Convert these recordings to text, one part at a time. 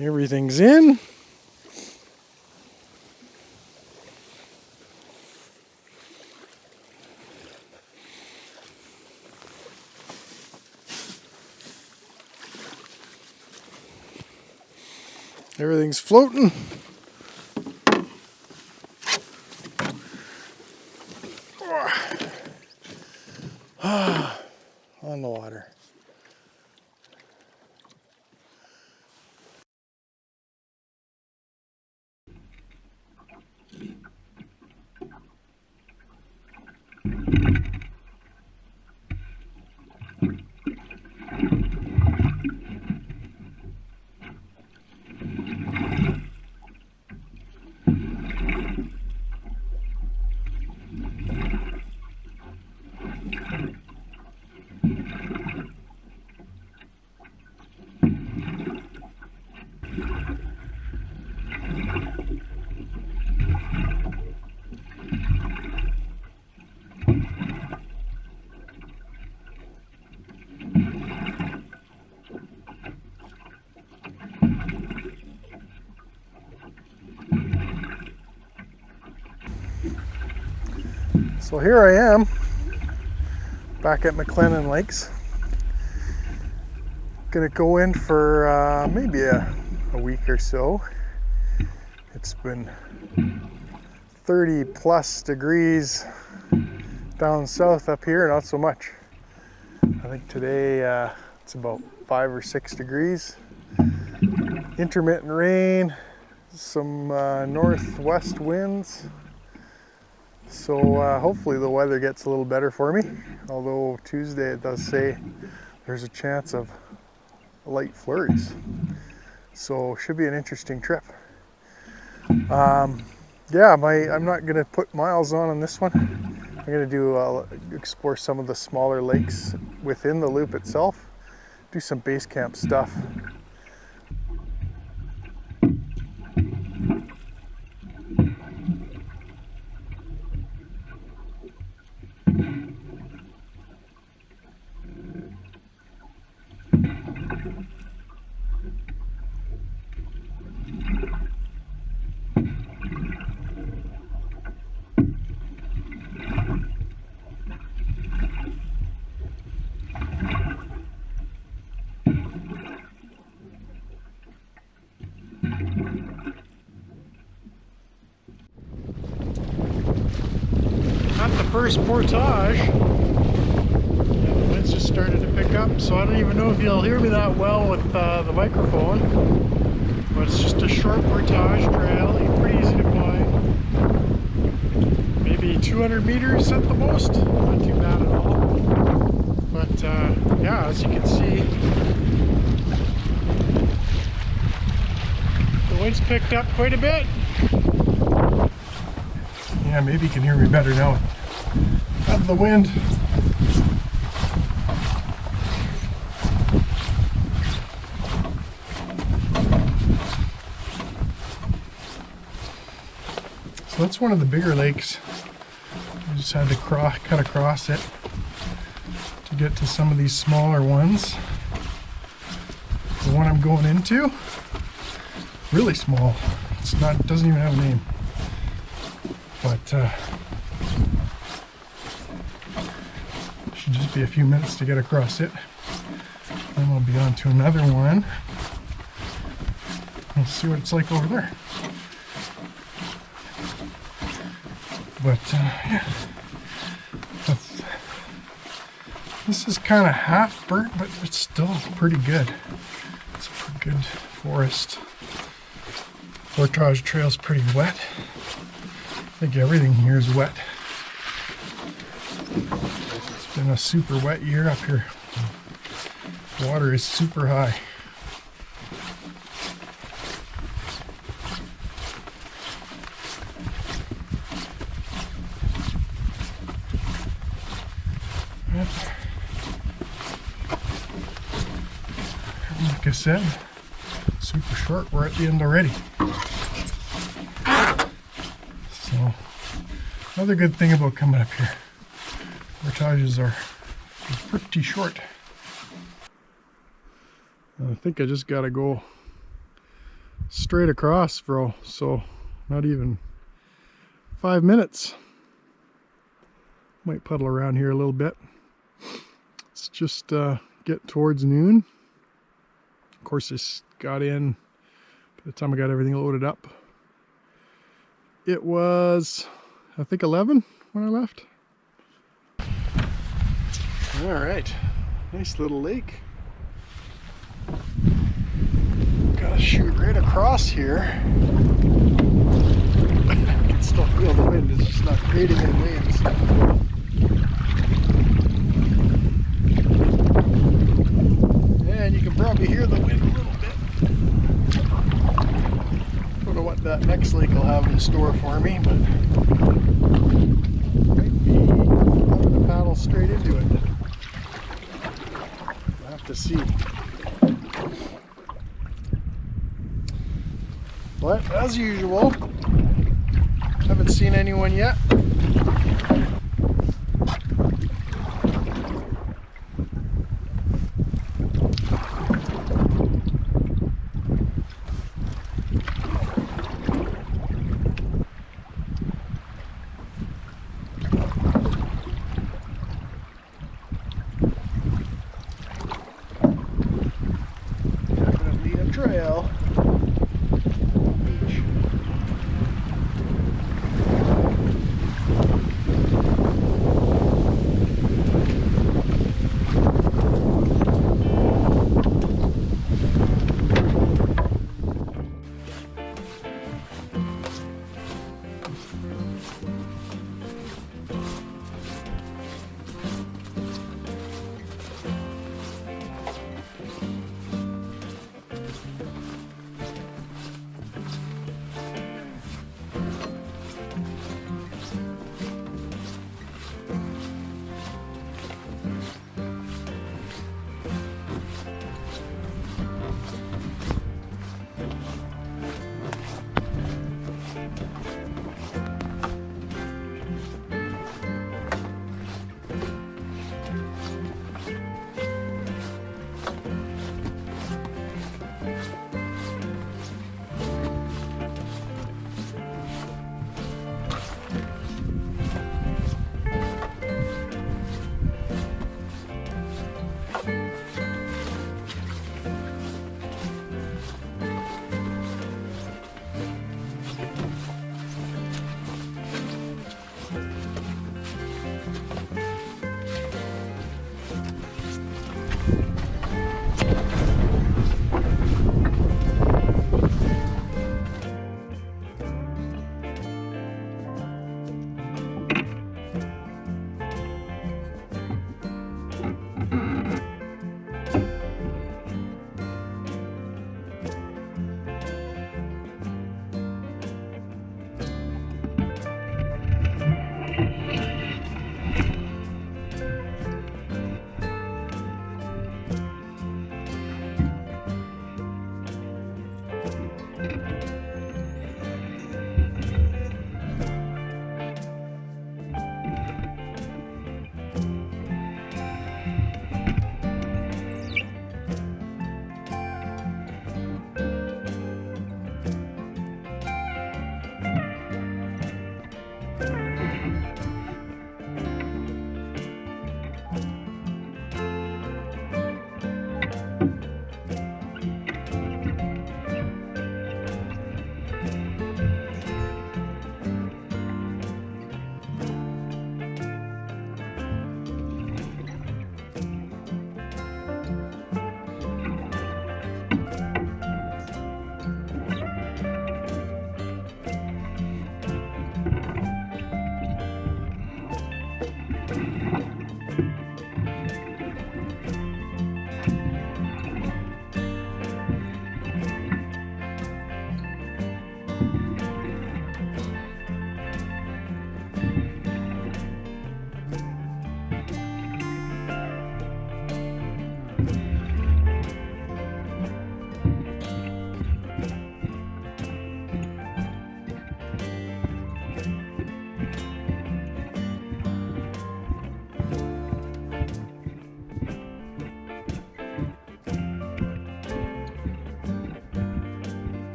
Everything's in. Everything's floating. On the water. So here I am, back at McLennan Lakes. Gonna go in for maybe a week or so. It's been 30 plus degrees down south. Up here, not so much. I think today it's about 5 or 6 degrees. Intermittent rain, some northwest winds. So hopefully the weather gets a little better for me. Although Tuesday it does say there's a chance of light flurries. So should be an interesting trip. Yeah, I'm not gonna put miles on this one. I'm gonna do explore some of the smaller lakes within the loop itself. Do some base camp stuff. At the first portage, and the winds just started to pick up, so I don't even know if you'll hear me that well with the microphone, but it's just a short portage trail, pretty easy to find, maybe 200 meters at the most, not too bad at all, but yeah, as you can see, the wind's picked up quite a bit. Yeah, maybe you can hear me better now out of the wind. So that's one of the bigger lakes. I just had to cut across it to get to some of these smaller ones. The one I'm going into, really small. It doesn't even have a name. But should just be a few minutes to get across it. Then we'll be on to another one. We'll see what it's like over there. But yeah, this is kind of half burnt, but it's still pretty good. It's a pretty good forest. Portage trail's pretty wet. I think everything here is wet. It's been a super wet year up here. Water is super high. Like I said, super short. We're at the end already. So, another good thing about coming up here, portages are pretty short. I think I just gotta go straight across, bro. So not even 5 minutes. Might puddle around here a little bit. It's just get towards noon. Of course, this got in by the time I got everything loaded up. It was, I think, 11 when I left. All right, nice little lake. Gotta shoot right across here. I can still feel the wind, it's just not creating any waves. And you can probably hear the wind a little bit. Don't know what that next lake will have in store for me, but might be having to paddle straight into it. We'll have to see. But as usual, haven't seen anyone yet. Definitely a trail.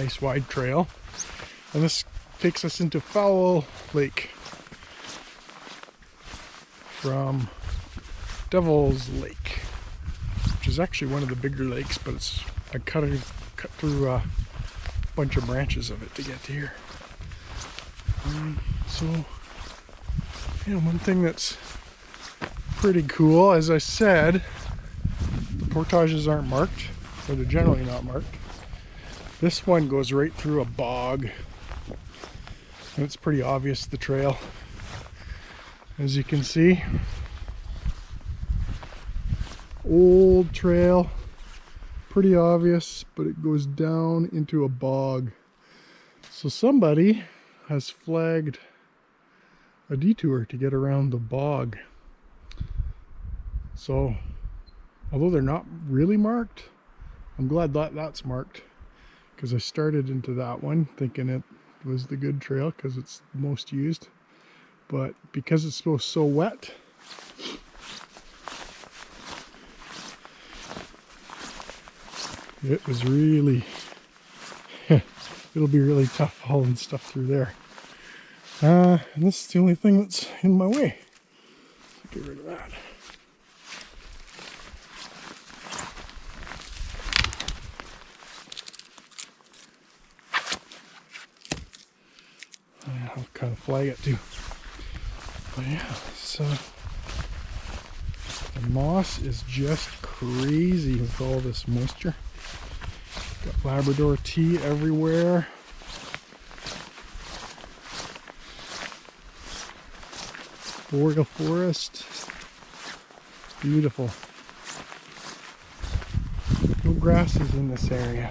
nice wide trail. And this takes us into Fowl Lake from Devil's Lake, which is actually one of the bigger lakes, but it's I cut through a bunch of branches of it to get to here. So yeah, one thing that's pretty cool, as I said, the portages aren't marked, or they're generally not marked. This one goes right through a bog, and it's pretty obvious, the trail. As you can see, old trail, pretty obvious, but it goes down into a bog. So somebody has flagged a detour to get around the bog. So although they're not really marked, I'm glad that that's marked, because I started into that one thinking it was the good trail because it's the most used, but because it's so wet, it was really it'll be really tough hauling stuff through there. And this is the only thing that's in my way. Let's get rid of that. I'll kind of flag it too. But yeah, so the moss is just crazy with all this moisture. Got Labrador tea everywhere. Boreal forest. Beautiful. No grasses in this area.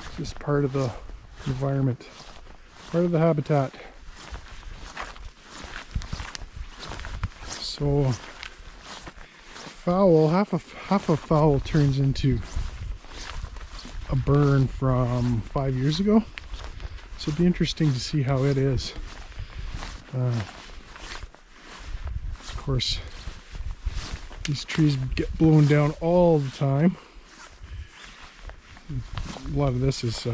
It's just part of the environment, part of the habitat. So fowl, half of fowl turns into a burn from 5 years ago. So it'd be interesting to see how it is. Of course, these trees get blown down all the time. A lot of this is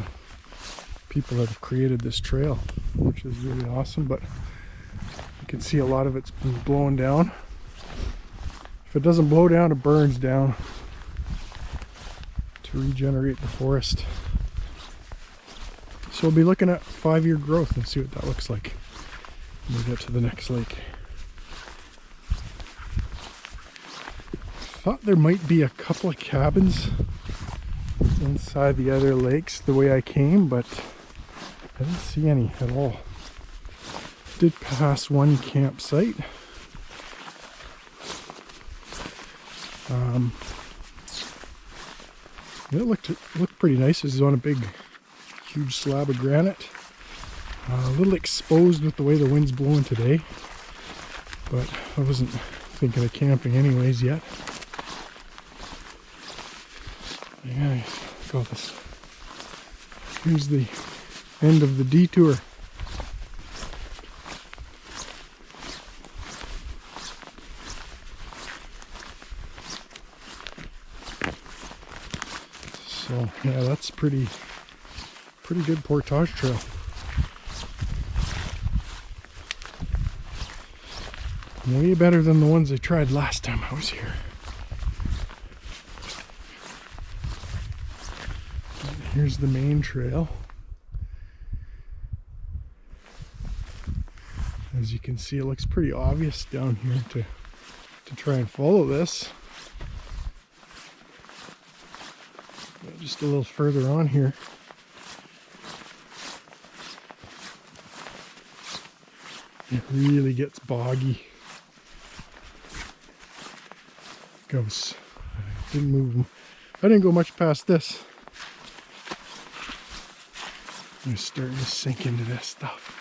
people that have created this trail, which is really awesome, but you can see a lot of it's been blown down. If it doesn't blow down, it burns down to regenerate the forest. So we'll be looking at 5-year growth and see what that looks like when we get to the next lake. Thought there might be a couple of cabins inside the other lakes the way I came, but I didn't see any at all. Did pass one campsite. It looked pretty nice. This is on a big, huge slab of granite. A little exposed with the way the wind's blowing today, but I wasn't thinking of camping anyways yet. Yeah, look at all this. Here's the end of the detour. So yeah, that's pretty good portage trail. Way better than the ones I tried last time I was here. And here's the main trail. As you can see, it looks pretty obvious down here to try and follow this. But just a little further on here, it really gets boggy. Goes. I didn't move. I didn't go much past this. I'm starting to sink into this stuff.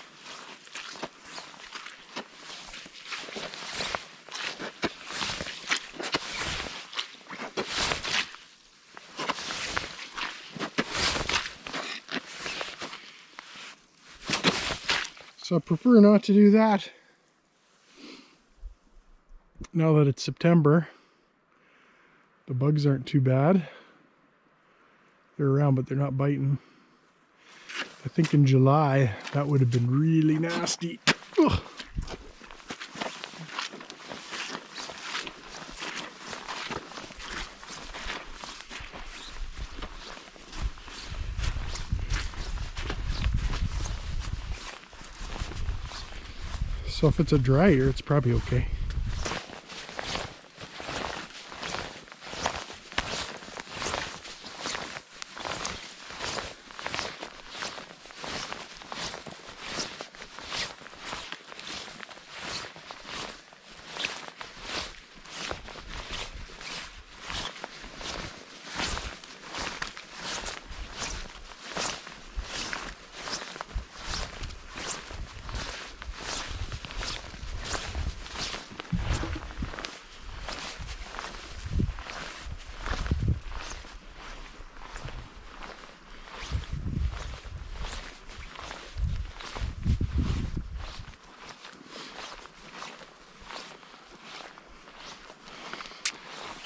So I prefer not to do that now that it's September. The bugs aren't too bad. They're around, but they're not biting. I think in July, that would have been really nasty. Ugh. So if it's a dry year, it's probably okay.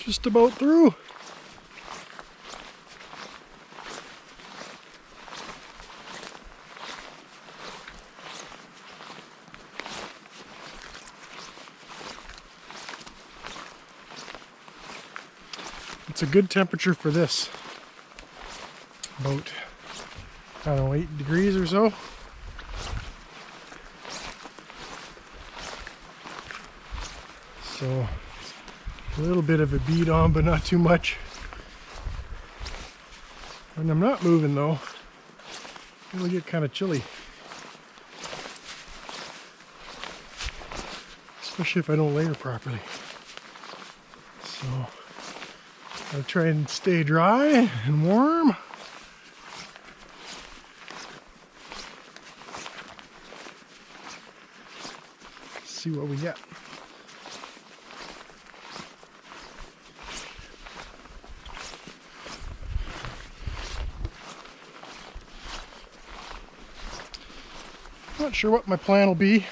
Just about through. It's a good temperature for this. About, I don't know, 8 degrees or so. So a little bit of a beat on, but not too much. When I'm not moving though, it'll get kind of chilly. Especially if I don't layer properly. So I'll try and stay dry and warm. See what we get. Not sure what my plan will be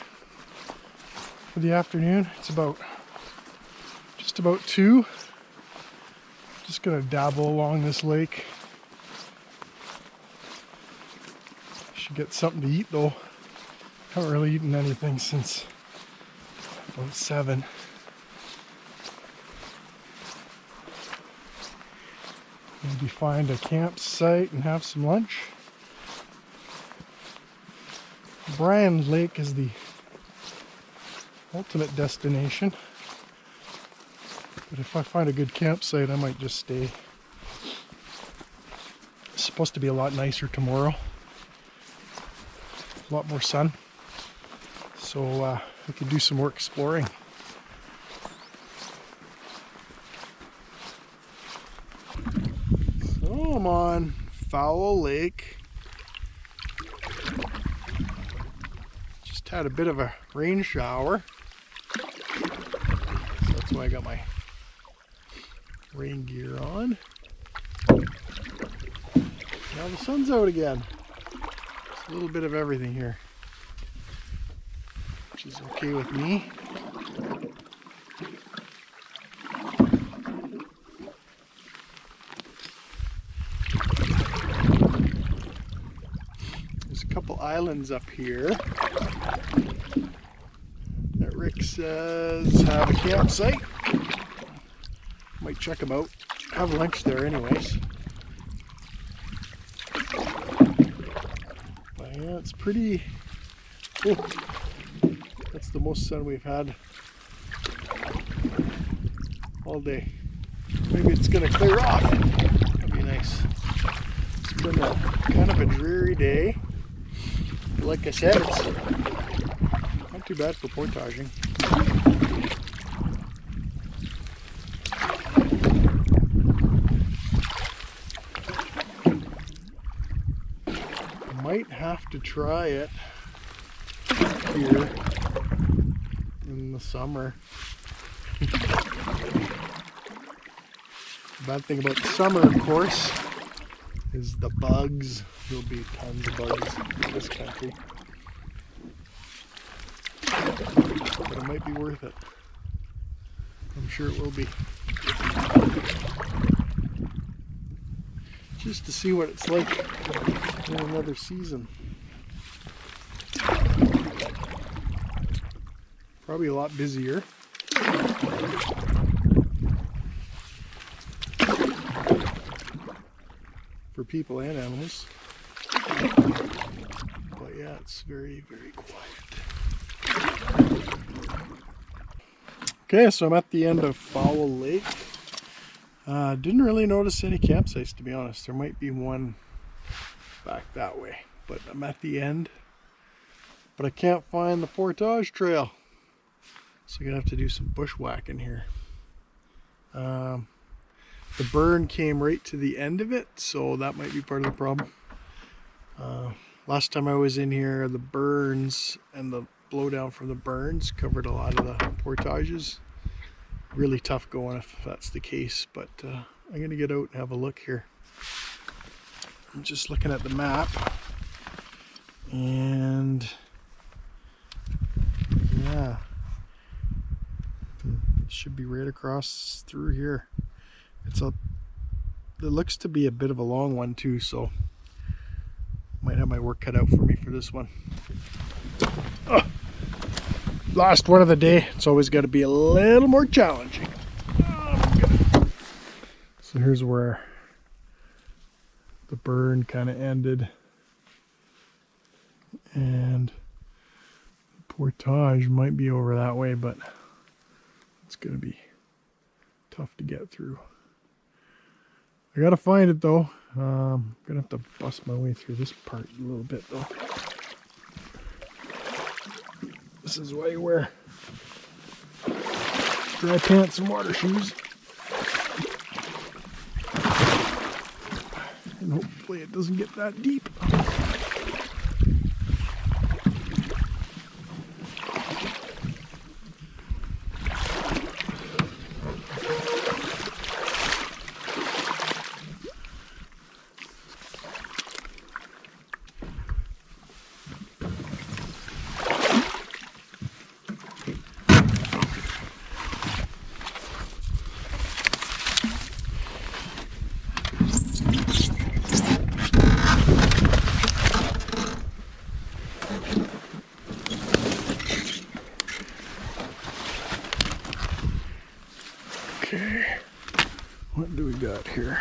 for the afternoon. It's just about 2. Just gonna dabble along this lake. Should get something to eat though. Haven't really eaten anything since about 7. Maybe find a campsite and have some lunch. Bryan Lake is the ultimate destination, but if I find a good campsite I might just stay. It's supposed to be a lot nicer tomorrow, a lot more sun, so we can do some more exploring. So I'm on Fowl Lake. Had a bit of a rain shower, so that's why I got my rain gear on. Now the sun's out again. It's a little bit of everything here, which is okay with me. There's a couple islands up here that Rick says have a campsite. Might check them out. Have lunch there anyways. But yeah, it's pretty... Oh, that's the most sun we've had all day. Maybe it's gonna clear off. That'd be nice. It's been kind of a dreary day. But like I said, it's not too bad for portaging. Might have to try it here in the summer. The bad thing about the summer, of course, is the bugs. There'll be tons of bugs in this country. But it might be worth it. I'm sure it will be. just to see what it's like in another season. Probably a lot busier. For people and animals. But yeah, it's very, very quiet. Okay, so I'm at the end of Fowl Lake. Didn't really notice any campsites, to be honest. There might be one back that way, but I'm at the end. But I can't find the portage trail, so I'm gonna have to do some bushwhacking here. The burn came right to the end of it, so that might be part of the problem. Last time I was in here, the burns and the blowdown from the burns covered a lot of the portages. Really tough going if that's the case, but I'm going to get out and have a look here. I'm just looking at the map, and yeah, it should be right across through here. It looks to be a bit of a long one too, so might have my work cut out for me for this one. Last one of the day. It's always got to be a little more challenging. So here's where the burn kind of ended, and the portage might be over that way, but it's going to be tough to get through. I gotta find it though. I'm gonna have to bust my way through this part a little bit though. This is why you wear dry pants and water shoes. And hopefully it doesn't get that deep. Okay, what do we got here?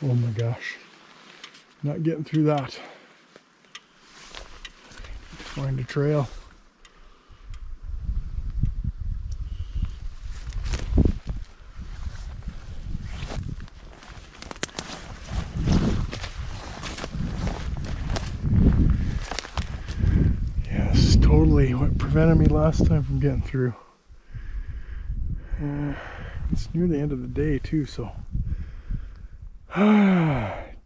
Oh my gosh, not getting through that. Find a trail. Yes, totally what prevented me last time from getting through. It's near the end of the day too, so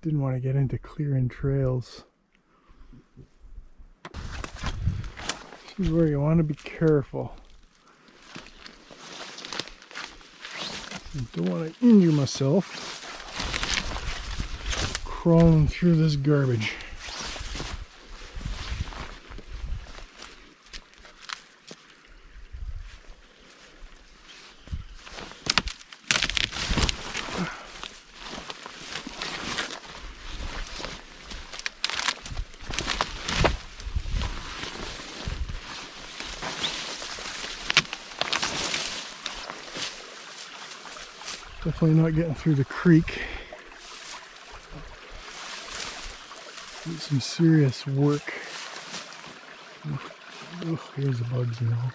didn't want to get into clearing trails. This is where you want to be careful. I don't want to injure myself crawling through this garbage. Definitely not getting through the creek. Need some serious work. Ugh, here's the bugs now.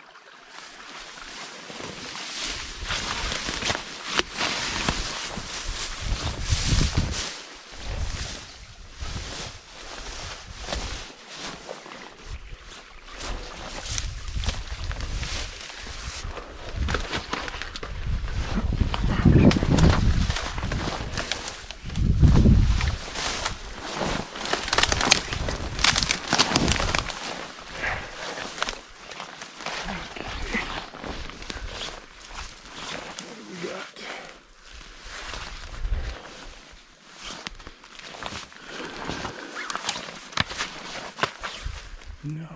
No.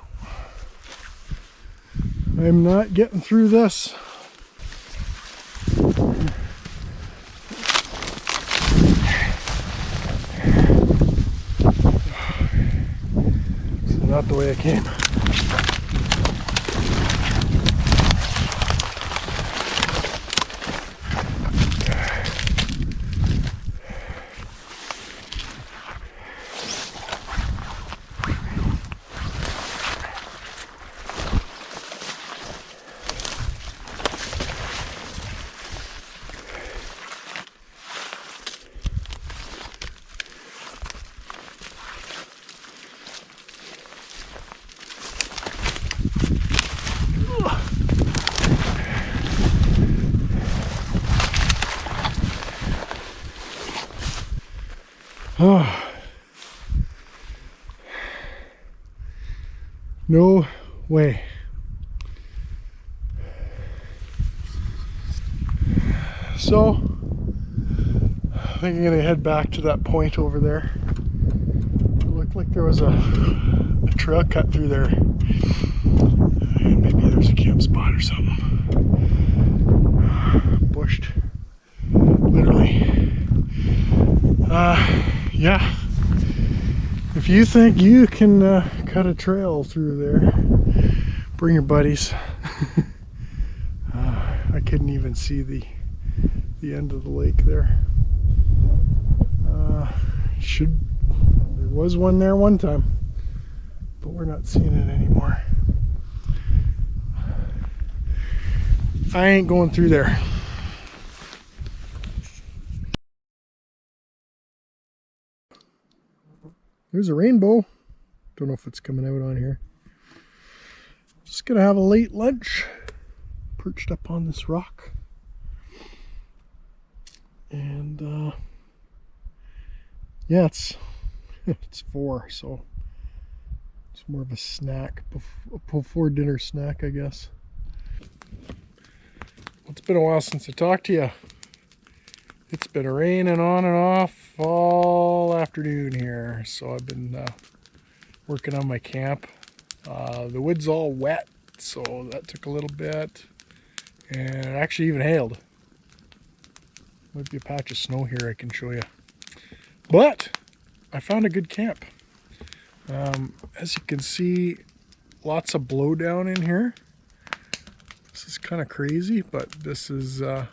I'm not getting through this. This is not the way I came. Oh. No way. So, I think I'm gonna head back to that point over there. It looked like there was a trail cut through there. And maybe there's a camp spot or something. Bushed. Literally. Yeah. If you think you can cut a trail through there, bring your buddies. I couldn't even see the end of the lake there. There was one there one time, but we're not seeing it anymore. I ain't going through there. There's a rainbow. Don't know if it's coming out on here. Just gonna have a late lunch, perched up on this rock. And yeah, it's 4, so it's more of a snack, before dinner snack, I guess. It's been a while since I talked to you. It's been raining on and off all afternoon here, so I've been working on my camp. The wood's all wet, so that took a little bit, and it actually even hailed. Might be a patch of snow here I can show you. But I found a good camp. As you can see, lots of blowdown in here. This is kind of crazy, but this is the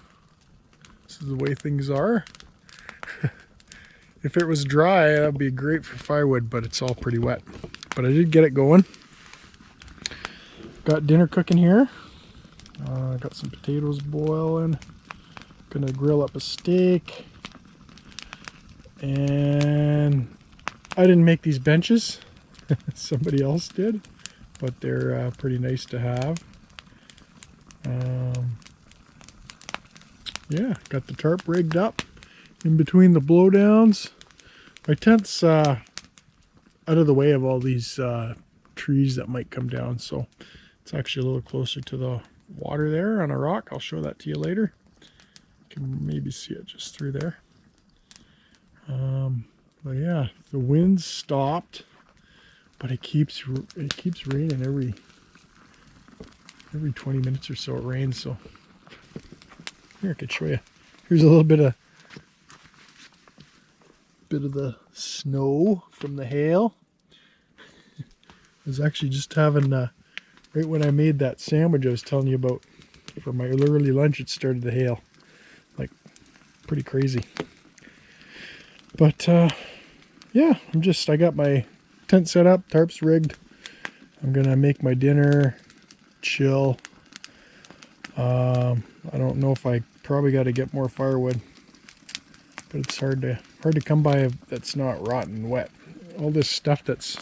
way things are. If it was dry, that would be great for firewood, but it's all pretty wet. But I did get it going. Got dinner cooking here. Got some potatoes boiling. Gonna grill up a steak. And I didn't make these benches. Somebody else did, but they're pretty nice to have. Yeah, got the tarp rigged up in between the blowdowns. My tent's out of the way of all these trees that might come down, so it's actually a little closer to the water there on a rock. I'll show that to you later. You can maybe see it just through there. But yeah, the wind stopped, but it keeps raining every 20 minutes or so. It rains, so here I could show you. Here's a little bit of the snow from the hail. I was actually just having right when I made that sandwich I was telling you about for my early lunch, it started to hail. Like, pretty crazy. But yeah, I got my tent set up, tarps rigged. I'm gonna make my dinner, chill. I don't know if I probably got to get more firewood, but it's hard to come by that's not rotten wet. All this stuff that's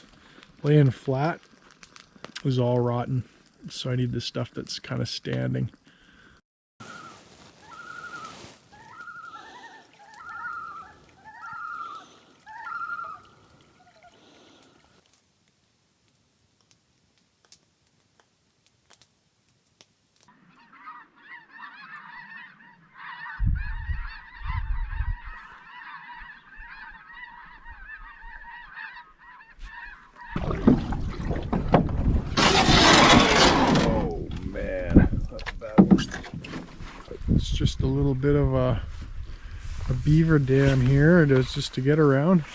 laying flat is all rotten, so I need this stuff that's kind of standing. It's just a little bit of a beaver dam here, just to get around.